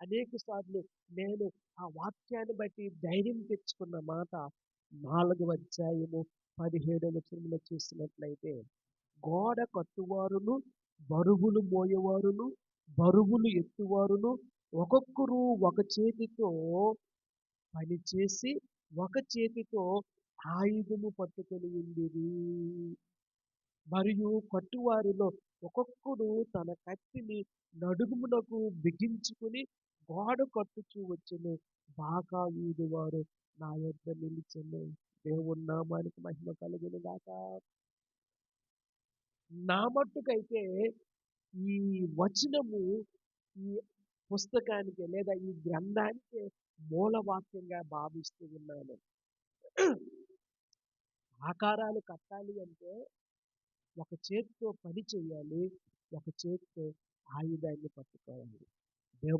అనేక సార్లు నేను ఆ వాక్యాన్ని బట్టి ధైర్యం తెచ్చుకున్న మాట 4వ అధ్యాయము 17వ వచనంలో చూసినట్లయితే, గోడ కట్టువారును, బరువులు మోయవారును, బరువులు ఎత్తువారును ఒక్కొక్కరు ఒక చేతితో పనిచేసి, ఒక చేతితో ఆయుధము పట్టుకొని ఉండిరి. మరియు కట్టువారిలో ఒక్కొక్కడు తన కత్తిని నడుమునకు బిగించుకుని గోడ కట్టుచూ వచ్చెను. బాకా వీధివారు నా యొద్ద నిలిచెను. దేవుని నామానికి మహిమ కలుగును గాక. నా మట్టుకైతే ఈ వచనము ఈ పుస్తకానికి లేదా ఈ గ్రంథానికి మూలవాక్యంగా భావిస్తూ ఉన్నాను. ఆకారాలు కట్టాలి అంటే ఒక చేత్తో పని చేయాలి, ఒక చేత్తో ఆయుధాన్ని పట్టుకోవాలి.